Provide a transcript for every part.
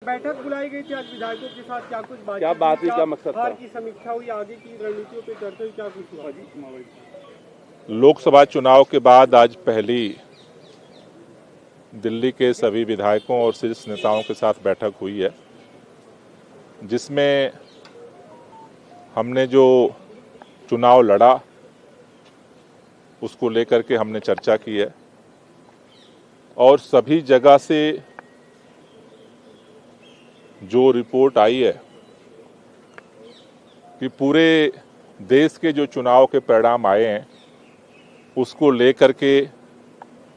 बैठक बुलाई गई थी आज विधायकों के साथ, क्या कुछ क्या बात हुई, क्या मकसद था? की समीक्षा हुई, आगे की रणनीतियों पे चर्चा हुई, क्या कुछ हुआ? लोकसभा चुनाव के बाद आज पहली दिल्ली के सभी विधायकों और शीर्ष नेताओं के साथ बैठक हुई है, जिसमें हमने जो चुनाव लड़ा उसको लेकर के हमने चर्चा की है और सभी जगह से जो रिपोर्ट आई है कि पूरे देश के जो चुनाव के परिणाम आए हैं उसको लेकर के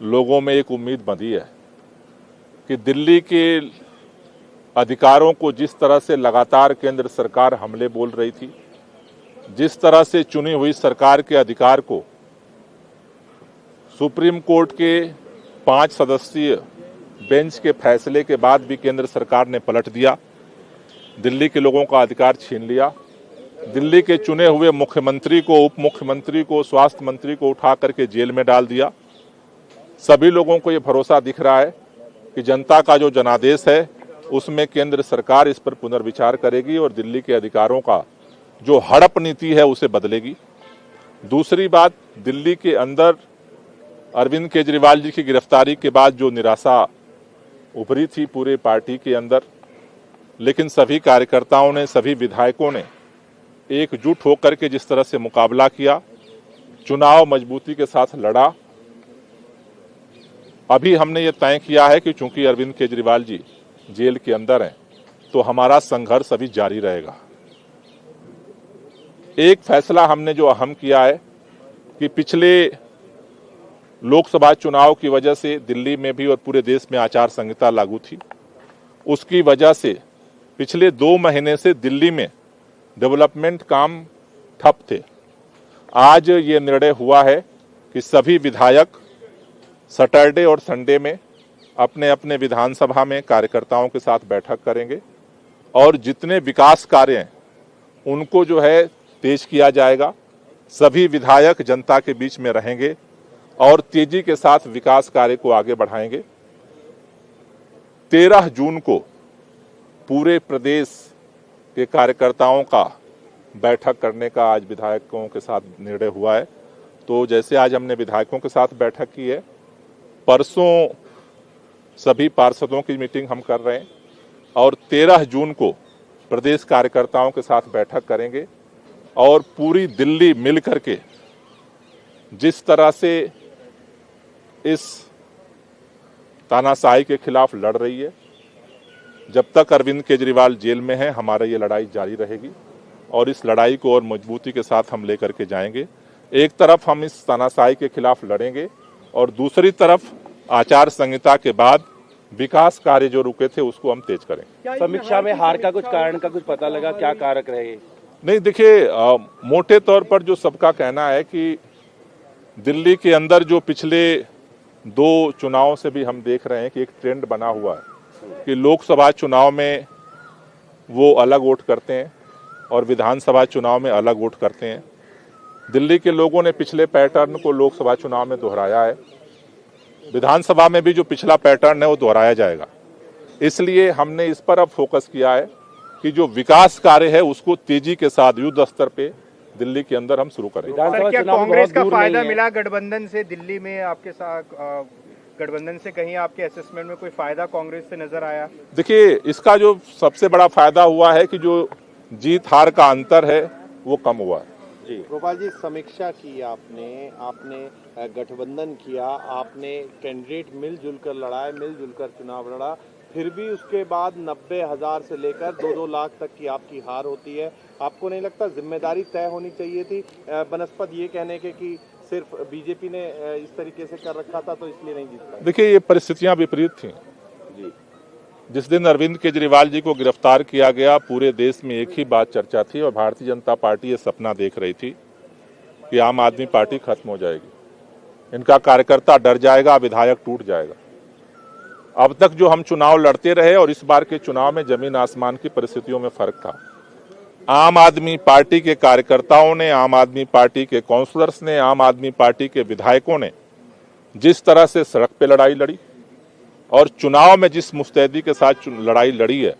लोगों में एक उम्मीद बंधी है कि दिल्ली के अधिकारों को जिस तरह से लगातार केंद्र सरकार हमले बोल रही थी, जिस तरह से चुनी हुई सरकार के अधिकार को सुप्रीम कोर्ट के 5 सदस्यीय बेंच के फैसले के बाद भी केंद्र सरकार ने पलट दिया, दिल्ली के लोगों का अधिकार छीन लिया, दिल्ली के चुने हुए मुख्यमंत्री को, उप मुख्यमंत्री को, स्वास्थ्य मंत्री को उठा करके जेल में डाल दिया। सभी लोगों को ये भरोसा दिख रहा है कि जनता का जो जनादेश है उसमें केंद्र सरकार इस पर पुनर्विचार करेगी और दिल्ली के अधिकारों का जो हड़प नीति है उसे बदलेगी। दूसरी बात, दिल्ली के अंदर अरविंद केजरीवाल जी की गिरफ्तारी के बाद जो निराशा उभरी थी पूरे पार्टी के अंदर, लेकिन सभी कार्यकर्ताओं ने, सभी विधायकों ने एकजुट होकर के जिस तरह से मुकाबला किया, चुनाव मजबूती के साथ लड़ा। अभी हमने ये तय किया है कि चूंकि अरविंद केजरीवाल जी जेल के अंदर हैं तो हमारा संघर्ष अभी जारी रहेगा। एक फैसला हमने जो अहम किया है कि पिछले लोकसभा चुनाव की वजह से दिल्ली में भी और पूरे देश में आचार संहिता लागू थी, उसकी वजह से पिछले 2 महीने से दिल्ली में डेवलपमेंट काम ठप थे। आज ये निर्णय हुआ है कि सभी विधायक सैटरडे और संडे में अपने अपने विधानसभा में कार्यकर्ताओं के साथ बैठक करेंगे और जितने विकास कार्य हैं उनको जो है तेज किया जाएगा। सभी विधायक जनता के बीच में रहेंगे और तेजी के साथ विकास कार्य को आगे बढ़ाएंगे। 13 जून को पूरे प्रदेश के कार्यकर्ताओं का बैठक करने का आज विधायकों के साथ निर्णय हुआ है। तो जैसे आज हमने विधायकों के साथ बैठक की है, परसों सभी पार्षदों की मीटिंग हम कर रहे हैं और 13 जून को प्रदेश कार्यकर्ताओं के साथ बैठक करेंगे और पूरी दिल्ली मिल करके जिस तरह से इस तानाशाही के खिलाफ लड़ रही है, जब तक अरविंद केजरीवाल जेल में है हमारा ये लड़ाई जारी रहेगी और इस लड़ाई को और मजबूती के साथ हम लेकर के जाएंगे। एक तरफ हम इस तानाशाही के खिलाफ लड़ेंगे और दूसरी तरफ आचार संहिता के बाद विकास कार्य जो रुके थे उसको हम तेज करेंगे। समीक्षा में हार का कुछ कारण का कुछ पता लगा, क्या कारक रहे? नहीं, देखिए, मोटे तौर पर जो सबका कहना है कि दिल्ली के अंदर जो पिछले 2 चुनावों से भी हम देख रहे हैं कि एक ट्रेंड बना हुआ है कि लोकसभा चुनाव में वो अलग वोट करते हैं और विधानसभा चुनाव में अलग वोट करते हैं। दिल्ली के लोगों ने पिछले पैटर्न को लोकसभा चुनाव में दोहराया है, विधानसभा में भी जो पिछला पैटर्न है वो दोहराया जाएगा। इसलिए हमने इस पर अब फोकस किया है कि जो विकास कार्य है उसको तेजी के साथ युद्ध स्तर पे दिल्ली के अंदर हम शुरू करें। सर, क्या कांग्रेस का फायदा मिला गठबंधन से दिल्ली में? आपके साथ गठबंधन से कहीं आपके असेसमेंट में कोई फायदा कांग्रेस से नजर आया? देखिए, इसका जो सबसे बड़ा फायदा हुआ है कि जो जीत हार का अंतर है वो कम हुआ है। जी गोपाल जी, समीक्षा की आपने गठबंधन किया, आपने कैंडिडेट मिलजुल कर लड़ा, मिलजुल कर चुनाव लड़ा, फिर भी उसके बाद 90,000 से लेकर 2-2 लाख तक की आपकी हार होती है। आपको नहीं लगता जिम्मेदारी तय होनी चाहिए थी, बनस्पत ये कहने के कि सिर्फ बीजेपी ने इस तरीके से कर रखा था तो इसलिए नहीं जीत पाई? देखिए, ये परिस्थितियां विपरीत थी जी। जिस दिन अरविंद केजरीवाल जी को गिरफ्तार किया गया, पूरे देश में एक ही बात चर्चा थी और भारतीय जनता पार्टी ये सपना देख रही थी कि आम आदमी पार्टी खत्म हो जाएगी, इनका कार्यकर्ता डर जाएगा, विधायक टूट जाएगा। अब तक जो हम चुनाव लड़ते रहे और इस बार के चुनाव में जमीन आसमान की परिस्थितियों में फर्क था। आम आदमी पार्टी के कार्यकर्ताओं ने, आम आदमी पार्टी के काउंसलर्स ने, आम आदमी पार्टी के विधायकों ने जिस तरह से सड़क पे लड़ाई लड़ी, और चुनाव में जिस मुस्तैदी के साथ लड़ाई लड़ी है,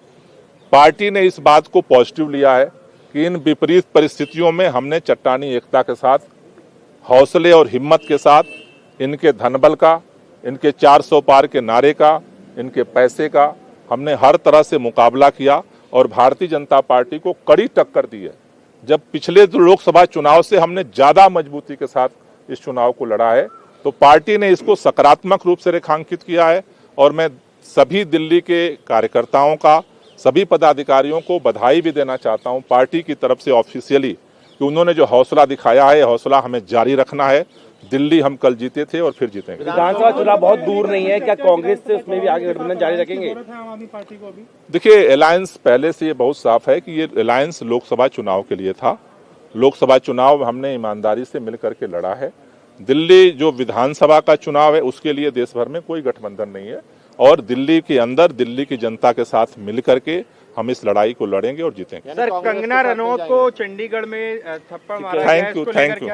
पार्टी ने इस बात को पॉजिटिव लिया है कि इन विपरीत परिस्थितियों में हमने चट्टानी एकता के साथ, हौसले और हिम्मत के साथ, इनके धनबल का, इनके 400 पार के नारे का, इनके पैसे का हमने हर तरह से मुकाबला किया और भारतीय जनता पार्टी को कड़ी टक्कर दी है। जब पिछले लोकसभा चुनाव से हमने ज्यादा मजबूती के साथ इस चुनाव को लड़ा है, तो पार्टी ने इसको सकारात्मक रूप से रेखांकित किया है और मैं सभी दिल्ली के कार्यकर्ताओं का, सभी पदाधिकारियों को बधाई भी देना चाहता हूं पार्टी की तरफ से ऑफिशियली कि उन्होंने जो हौसला दिखाया है, हौसला हमें जारी रखना है। दिल्ली हम कल जीते थे और फिर जीतेंगे। विधानसभा चुनाव बहुत दूर नहीं है, क्या कांग्रेस से उसमें भी आगे गठबंधन जारी रखेंगे? देखिए, अलायंस पहले से ये बहुत साफ है कि ये अलायंस लोकसभा चुनाव के लिए था। लोकसभा चुनाव हमने ईमानदारी से मिलकर के लड़ा है। दिल्ली जो विधानसभा का चुनाव है उसके लिए देश भर में कोई गठबंधन नहीं है और दिल्ली के अंदर दिल्ली की जनता के साथ मिलकर के हम इस लड़ाई को लड़ेंगे और जीतेंगे। सर, कंगना रनौत को चंडीगढ़ में थप्पड़ मारा गया है, थैंक यू, इसको थैंक लेकर यू।